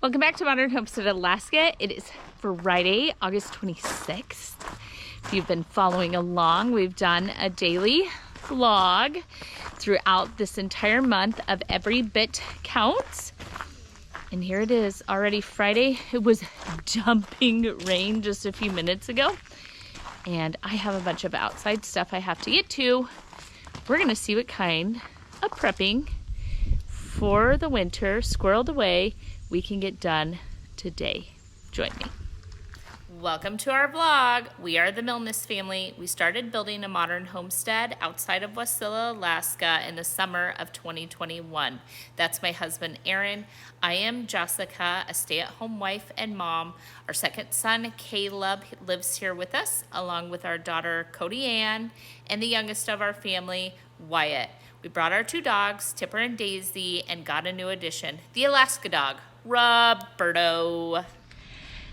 Welcome back to Modern Homestead, Alaska. It is Friday, August 26th. If you've been following along, we've done a daily vlog throughout this entire month of Every Bit Counts. And here it is, already Friday. It was dumping rain just a few minutes ago. And I have a bunch of outside stuff I have to get to. We're gonna see what kind of prepping for the winter, squirreled away, we can get done today. Join me. Welcome to our vlog. We are the Milnes family. We started building a modern homestead outside of Wasilla, Alaska in the summer of 2021. That's my husband, Aaron. I am Jessica, a stay-at-home wife and mom. Our second son, Caleb, lives here with us, along with our daughter, Cody Ann, and the youngest of our family, Wyatt. We brought our two dogs, Tipper and Daisy, and got a new addition, the Alaska dog, Roberto. All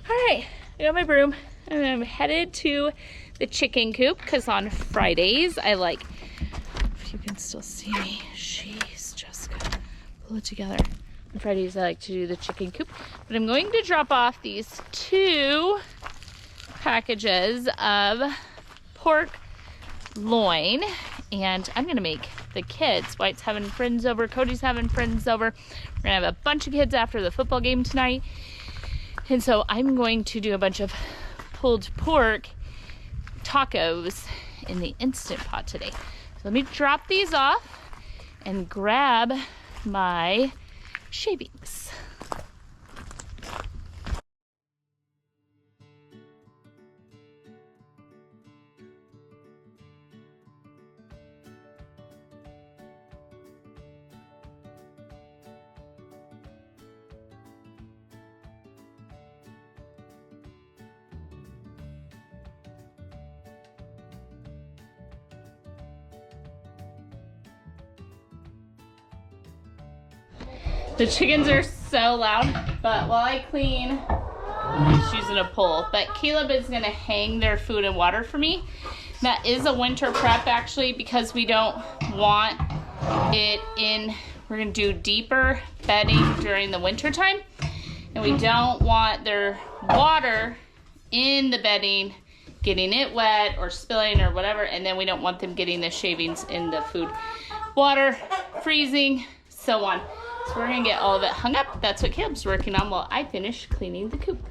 right, I got my broom, and I'm headed to the chicken coop, because on Fridays, if you can still see me, jeez, Jessica, pull it together. On Fridays, I like to do the chicken coop, but I'm going to drop off these two packages of pork loin, and I'm gonna make the kids. White's having friends over, Cody's having friends over. We're gonna have a bunch of kids after the football game tonight. And so I'm going to do a bunch of pulled pork tacos in the Instant Pot today. So let me drop these off and grab my shavings. The chickens are so loud, but while I clean, she's using a pole. But Caleb is gonna hang their food and water for me. That is a winter prep actually, because we don't want it in, we're gonna do deeper bedding during the winter time. And we don't want their water in the bedding, getting it wet or spilling or whatever. And then we don't want them getting the shavings in the food, water, freezing, so on. So we're gonna get all of it hung up. That's what Caleb's working on while I finish cleaning the coop.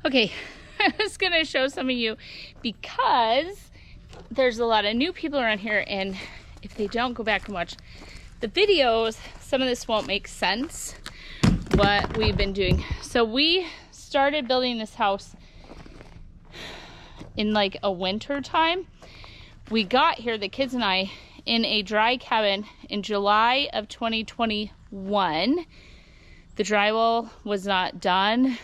Okay. I was gonna show some of you because there's a lot of new people around here, and if they don't go back and watch the videos, some of this won't make sense what we've been doing. So we started building this house in like a winter time. We got here, the kids and I, in a dry cabin in July of 2021. The drywall was not done.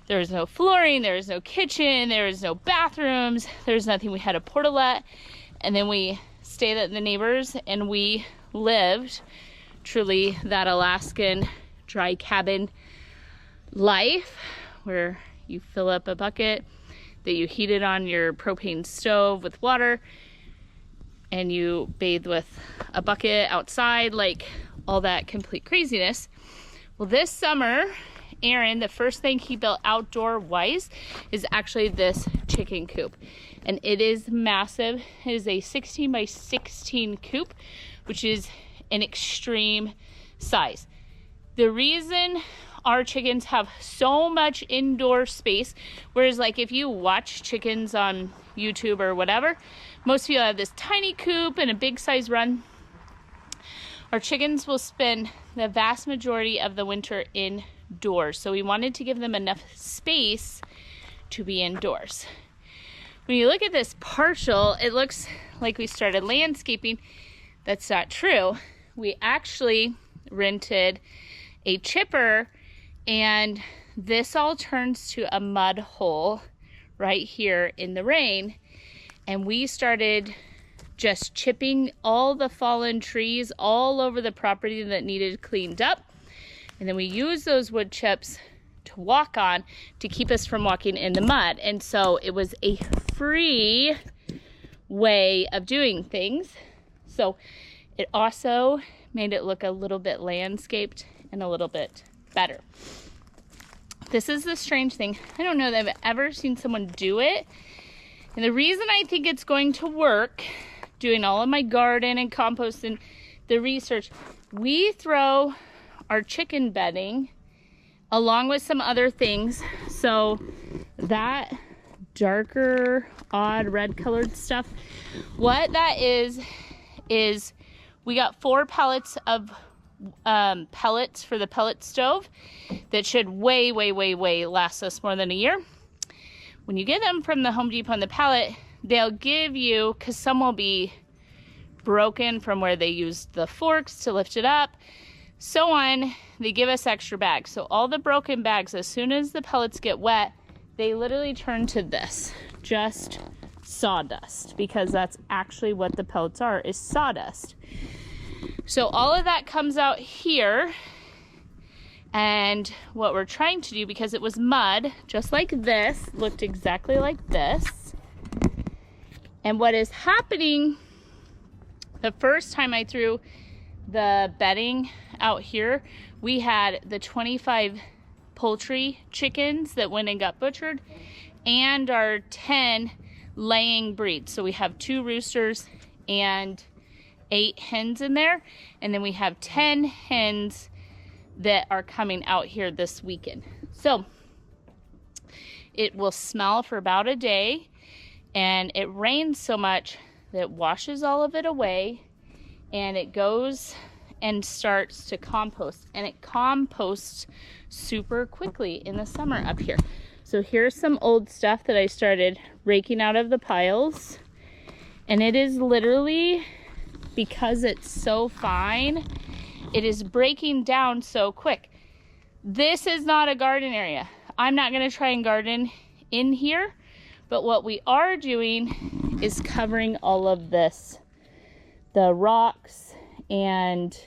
There was no flooring, there was no kitchen, there was no bathrooms, there was nothing. We had a portalette, and then we stayed at the neighbors, and we lived truly that Alaskan dry cabin life, where you fill up a bucket that you heated on your propane stove with water, and you bathe with a bucket outside, like all that complete craziness. Well, this summer, Aaron, the first thing he built outdoor-wise is actually this chicken coop. And it is massive. It is a 16 by 16 coop, which is an extreme size. The reason our chickens have so much indoor space, whereas like if you watch chickens on YouTube or whatever, most people have this tiny coop and a big size run. Our chickens will spend the vast majority of the winter indoors. So we wanted to give them enough space to be indoors. When you look at this partial, it looks like we started landscaping. That's not true. We actually rented a chipper, and this all turns to a mud hole right here in the rain. and we started just chipping all the fallen trees all over the property that needed cleaned up. And then we used those wood chips to walk on to keep us from walking in the mud. And so it was a free way of doing things. So it also made it look a little bit landscaped and a little bit better. This is the strange thing. I don't know that I've ever seen someone do it. And the reason I think it's going to work, doing all of my garden and compost and the research, we throw our chicken bedding along with some other things. So that darker, odd red colored stuff, what that is we got 4 pellets of pellets for the pellet stove that should way last us more than a year. When you get them from the Home Depot on the pallet, they'll give you, because some will be broken from where they used the forks to lift it up, so on, they give us extra bags. So all the broken bags, as soon as the pellets get wet, they literally turn to this, just sawdust, because that's actually what the pellets are, is sawdust. So all of that comes out here, and what we're trying to do, because it was mud, just like this, looked exactly like this. And what is happening, the first time I threw the bedding out here, we had the 25 poultry chickens that went and got butchered, and our 10 laying breeds. So we have 2 roosters and 8 hens in there, and then we have 10 hens that are coming out here this weekend. So it will smell for about a day, and it rains so much that it washes all of it away, and it goes and starts to compost, and it composts super quickly in the summer up here. So here's some old stuff that I started raking out of the piles, and it is literally, because it's so fine, it is breaking down so quick. This is not a garden area. I'm not going to try and garden in here, but what we are doing is covering all of this, the rocks and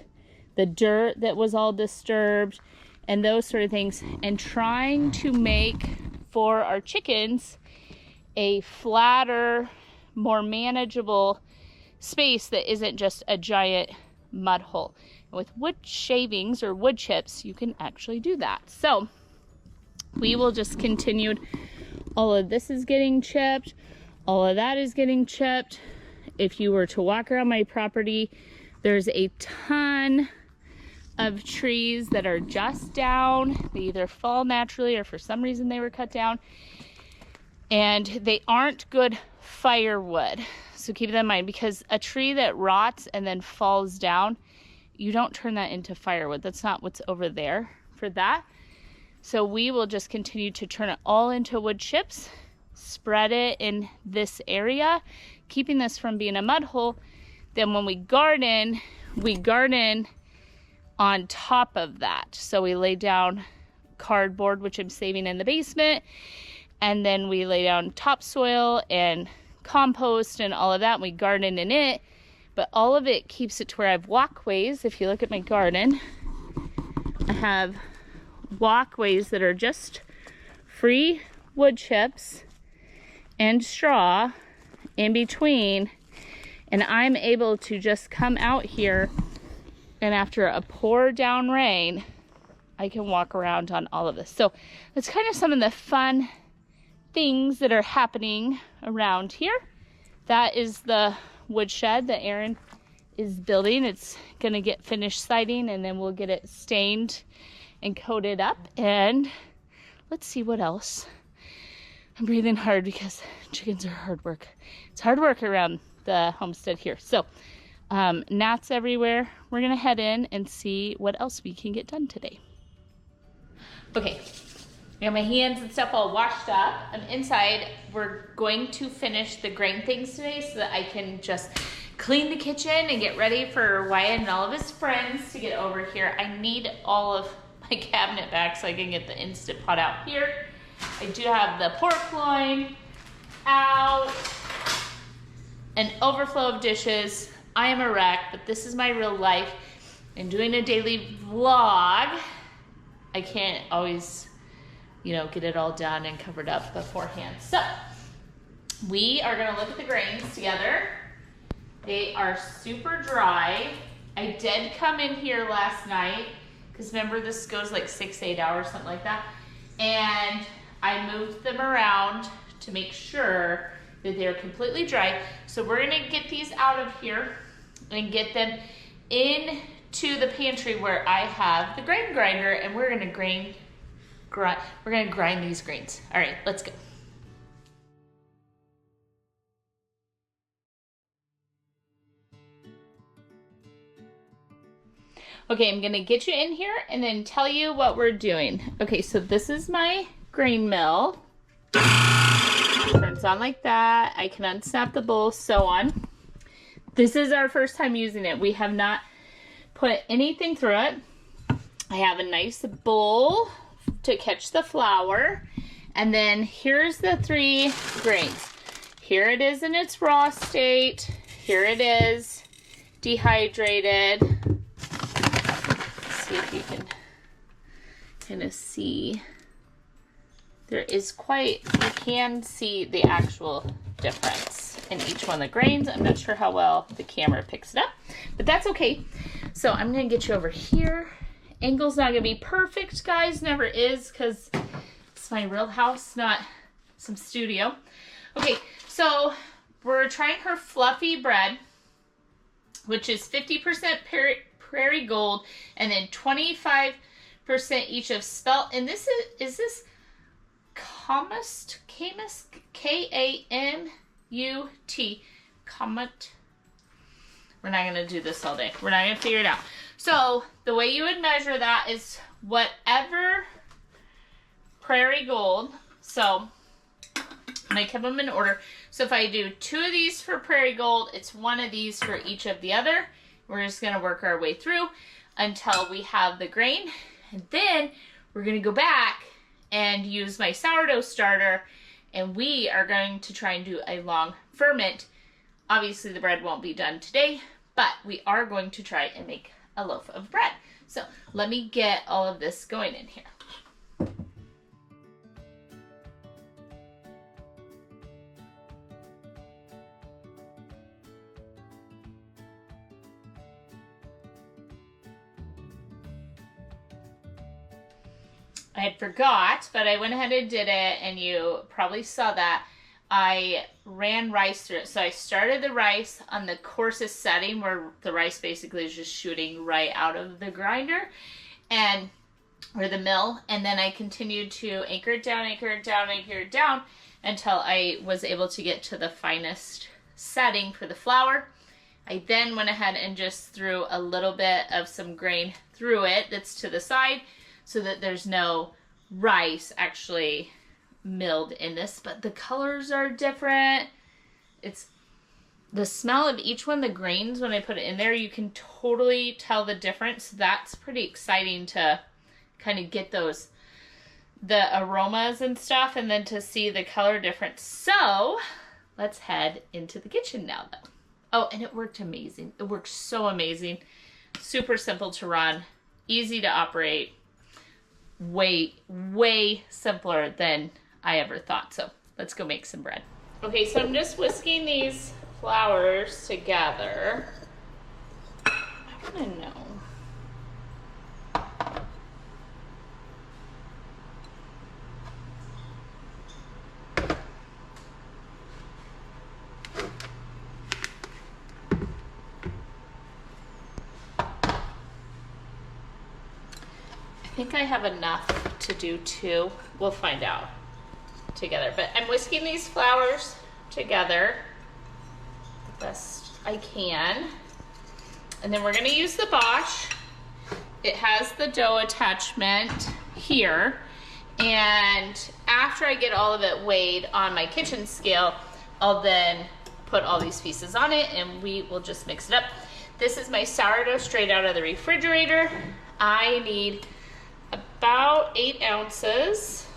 the dirt that was all disturbed and those sort of things, and trying to make for our chickens a flatter, more manageable space that isn't just a giant mud hole. With wood shavings or wood chips, you can actually do that. So we will just continue. All of this is getting chipped. All of that is getting chipped. If you were to walk around my property, there's a ton of trees that are just down. They either fall naturally or for some reason they were cut down. And they aren't good firewood. So keep that in mind, because a tree that rots and then falls down, you don't turn that into firewood. That's not what's over there for that. So we will just continue to turn it all into wood chips, spread it in this area, keeping this from being a mud hole. Then when we garden on top of that. So we lay down cardboard, which I'm saving in the basement, and then we lay down topsoil and compost and all of that, and we garden in it. But all of it keeps it to where I have walkways. If you look at my garden, I have walkways that are just free wood chips and straw in between, and I'm able to just come out here, and after a pour down rain, I can walk around on all of this. So that's kind of some of the fun things that are happening around here. That is the wood shed that Aaron is building. It's gonna get finished siding, and then we'll get it stained and coated up. And let's see what else. I'm breathing hard because chickens are hard work. It's hard work around the homestead here. So gnats everywhere. We're gonna head in and see what else we can get done today. Okay, I got my hands and stuff all washed up. I'm inside. We're going to finish the grain things today so that I can just clean the kitchen and get ready for Wyatt and all of his friends to get over here. I need all of my cabinet back so I can get the Instant Pot out here. I do have the pork loin out. an overflow of dishes. I am a wreck, but this is my real life. And doing a daily vlog, I can't always, you know, get it all done and covered up beforehand. So we are gonna look at the grains together. They are super dry. I did come in here last night, because remember this goes like 6-8 hours, something like that. And I moved them around to make sure that they're completely dry. So we're gonna get these out of here and get them into the pantry where I have the grain grinder, and we're gonna grind these grains. All right, let's go. Okay, I'm gonna get you in here and then tell you what we're doing. Okay, so this is my grain mill. Turns on like that. I can unsnap the bowl, so on. This is our first time using it. We have not put anything through it. I have a nice bowl to catch the flour. And then here's the 3 grains. Here it is in its raw state. Here it is dehydrated. See if you can kind of see. There is you can see the actual difference in each one of the grains. I'm not sure how well the camera picks it up, but that's okay. So I'm gonna get you over here. Angle's not gonna be perfect, guys, never is, because it's my real house, not some studio. Okay, so we're trying her fluffy bread, which is 50% Prairie Gold, and then 25% each of spelt. And this is this Kamut, K-A-M-U-T, Kamut. We're not gonna do this all day. We're not gonna figure it out. So the way you would measure that is whatever Prairie Gold. So I kept them in order. So if I do 2 of these for Prairie Gold, it's 1 of these for each of the other. We're just gonna work our way through until we have the grain. And then we're gonna go back and use my sourdough starter, and we are going to try and do a long ferment. Obviously the bread won't be done today, but we are going to try and make a loaf of bread. So let me get all of this going in here. I had forgot, but I went ahead and did it, and you probably saw that. I ran rice through it. So I started the rice on the coarsest setting, where the rice basically is just shooting right out of the grinder or the mill. And then I continued to anchor it down until I was able to get to the finest setting for the flour. I then went ahead and just threw a little bit of some grain through it that's to the side, so that there's no rice actually milled in this, but the colors are different. It's the smell of each one of the grains when I put it in there, you can totally tell the difference. That's pretty exciting to kind of get the aromas and stuff, and then to see the color difference. So let's head into the kitchen now though. Oh, and it worked amazing. It worked so amazing. Super simple to run, easy to operate. Way simpler than I ever thought. So let's go make some bread. Okay, so I'm just whisking these flours together. I want to know. I think I have enough to do 2. We'll find out together. But I'm whisking these flours together the best I can. And then we're gonna use the Bosch. It has the dough attachment here. And after I get all of it weighed on my kitchen scale, I'll then put all these pieces on it and we will just mix it up. This is my sourdough straight out of the refrigerator. I need about 8 ounces.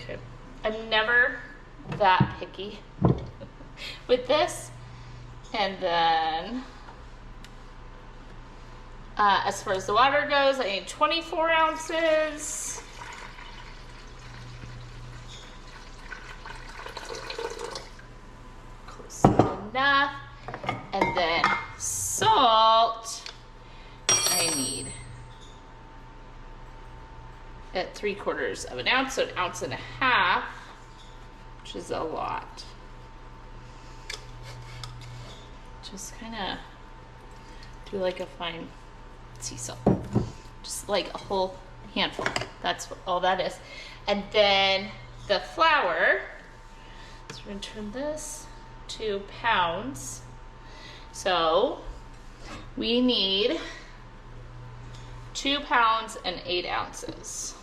Okay. I'm never that picky with this. And then, as far as the water goes, I need 24 ounces. Close enough. And then salt, I need at 3/4 of an ounce, so 1.5 ounces, which is a lot. Just kind of do like a fine sea salt, just like a whole handful. That's all that is. And then the flour, so we're gonna turn this to pounds. So we need 2 pounds and 8 ounces.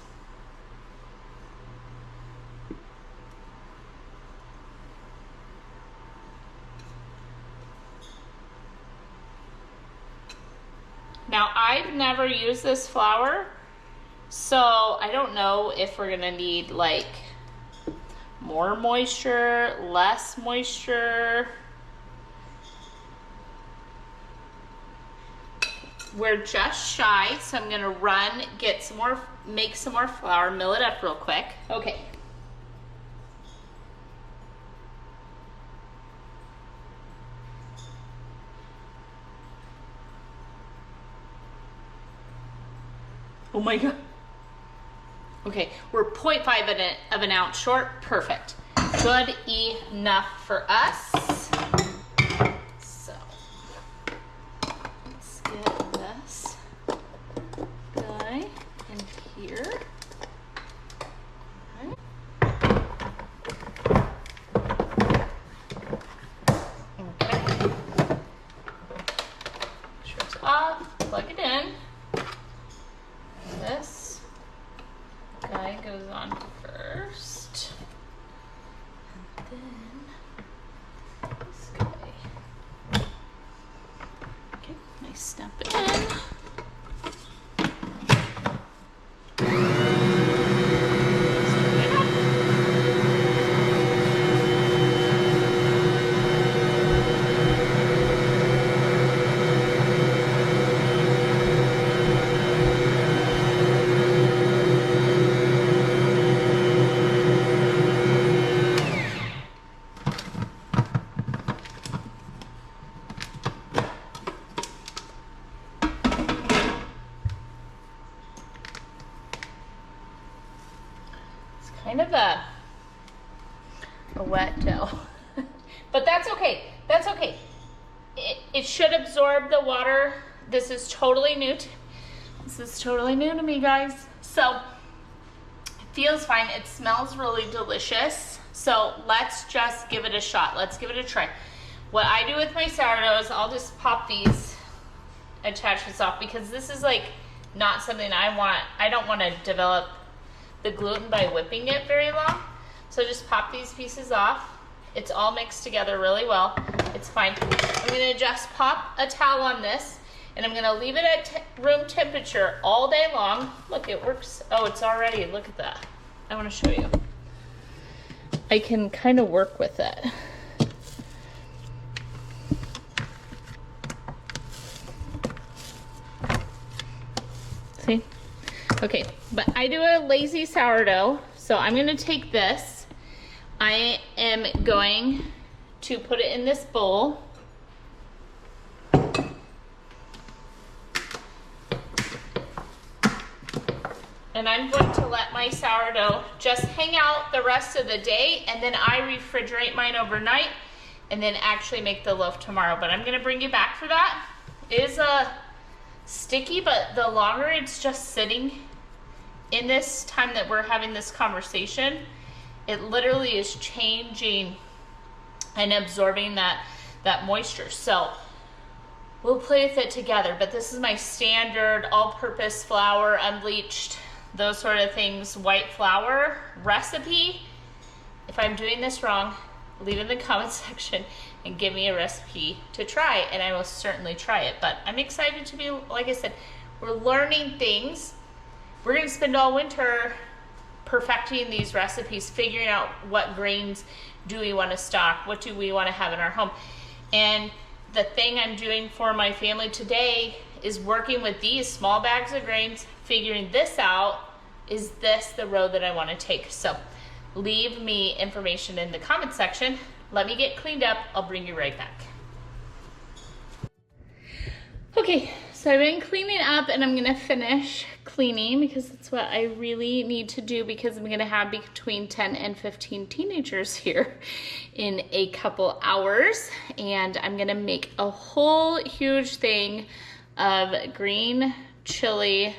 Now, I've never used this flour, so I don't know if we're gonna need like more moisture, less moisture. We're just shy, so I'm gonna run, get some more, make some more flour, mill it up real quick. Okay. Oh my God. Okay, we're 0.5 of an ounce short. Perfect. Good enough for us. So let's get this guy in here. Okay. Shorts off, plug it in. This guy goes on first, and then this guy. Okay, nice, snap it in. Kind of a wet dough, but that's okay. That's okay. It should absorb the water. This is totally new. This is totally new to me, guys. So it feels fine. It smells really delicious. So let's just give it a shot. Let's give it a try. What I do with my sourdough is I'll just pop these attachments off because this is like not something I want. I don't want to develop the gluten by whipping it very long. So just pop these pieces off. It's all mixed together really well. It's fine. I'm gonna just pop a towel on this and I'm gonna leave it at room temperature all day long. Look, it works. Oh, it's already, look at that. I wanna show you. I can kind of work with it. See? Okay, but I do a lazy sourdough, so I'm gonna take this. I am going to put it in this bowl. And I'm going to let my sourdough just hang out the rest of the day, and then I refrigerate mine overnight and then actually make the loaf tomorrow. But I'm gonna bring you back for that. It is sticky, but the longer it's just sitting in this time that we're having this conversation, it literally is changing and absorbing that moisture. So we'll play with it together, but this is my standard all-purpose flour, unbleached, those sort of things, white flour recipe. If I'm doing this wrong, leave in the comment section and give me a recipe to try, and I will certainly try it. But I'm excited to be, like I said, we're learning things. We're gonna spend all winter perfecting these recipes, figuring out what grains do we want to stock, what do we want to have in our home. And the thing I'm doing for my family today is working with these small bags of grains, figuring this out. Is this the road that I want to take? So leave me information in the comment section. Let me get cleaned up. I'll bring you right back. Okay, so I've been cleaning up and I'm gonna finish cleaning because that's what I really need to do, because I'm gonna have between 10 and 15 teenagers here in a couple hours, and I'm gonna make a whole huge thing of green chili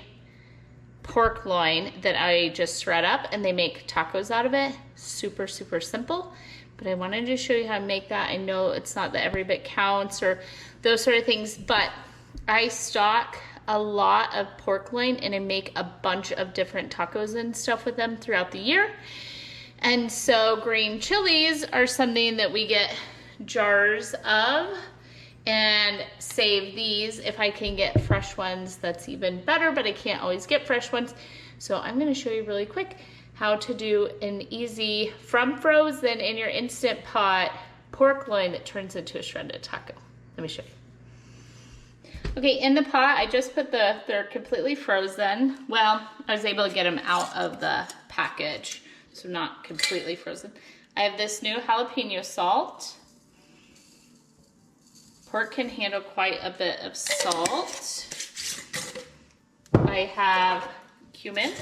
pork loin that I just shred up, and they make tacos out of it. Super, super simple, but I wanted to show you how to make that. I know it's not that every bit counts or those sort of things, but I stock a lot of pork loin and I make a bunch of different tacos and stuff with them throughout the year. And so green chilies are something that we get jars of, and save these. If I can get fresh ones, that's even better, but I can't always get fresh ones. So I'm gonna show you really quick how to do an easy from frozen in your Instant Pot pork loin that turns into a shredded taco. Let me show you. Okay, in the pot, I just put they're completely frozen. Well, I was able to get them out of the package, so not completely frozen. I have this new jalapeno salt. Pork can handle quite a bit of salt. I have cumin.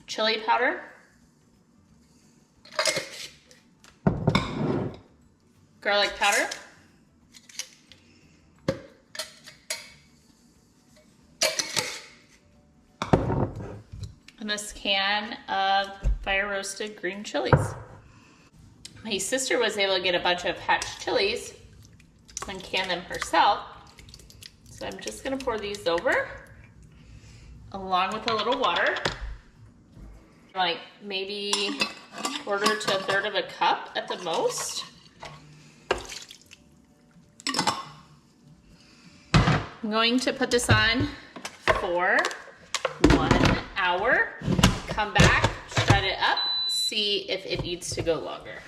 Chili powder. Garlic powder. And this can of fire roasted green chilies. My sister was able to get a bunch of hatch chilies and can them herself. So I'm just gonna pour these over along with a little water. Like maybe a quarter to a third of a cup at the most. I'm going to put this on for 1 hour. Come back, shred it up, see if it needs to go longer.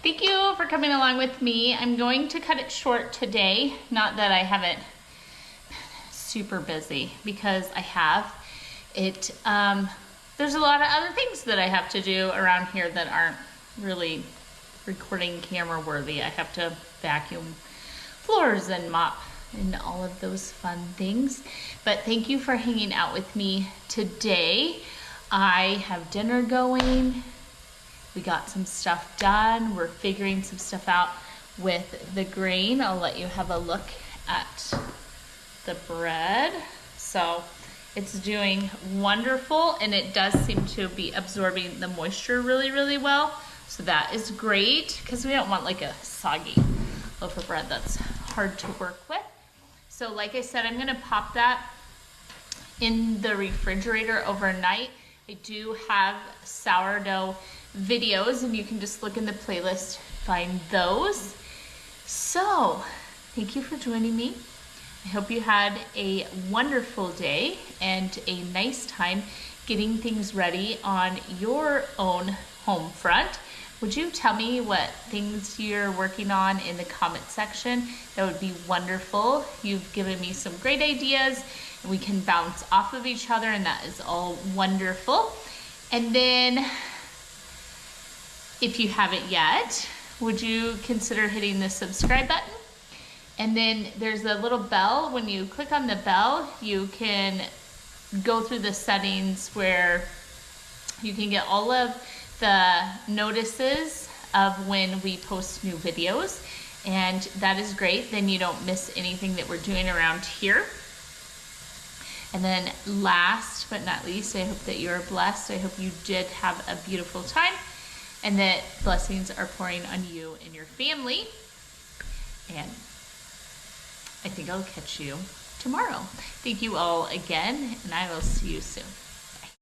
Thank you for coming along with me. I'm going to cut it short today. Not that I haven't been super busy, because I have. There's a lot of other things that I have to do around here that aren't really recording camera worthy. I have to vacuum floors and mop and all of those fun things. But thank you for hanging out with me today. I have dinner going. We got some stuff done. We're figuring some stuff out with the grain. I'll let you have a look at the bread. So it's doing wonderful, and it does seem to be absorbing the moisture really, really well. So that is great, because we don't want like a soggy loaf of bread that's hard to work with. So like I said, I'm gonna pop that in the refrigerator overnight. I do have sourdough videos, and you can just look in the playlist, find those. So thank you for joining me. I hope you had a wonderful day and a nice time getting things ready on your own home front. Would you tell me what things you're working on in the comment section? That would be wonderful. You've given me some great ideas, and we can bounce off of each other, and that is all wonderful. And then, if you haven't yet, would you consider hitting the subscribe button? And then there's a little bell. When you click on the bell, you can go through the settings where you can get all of the notices of when we post new videos, and that is great. Then you don't miss anything that we're doing around here. And then last but not least, I hope that you're blessed. I hope you did have a beautiful time, and that blessings are pouring on you and your family. And I think I'll catch you tomorrow. Thank you all again, and I will see you soon.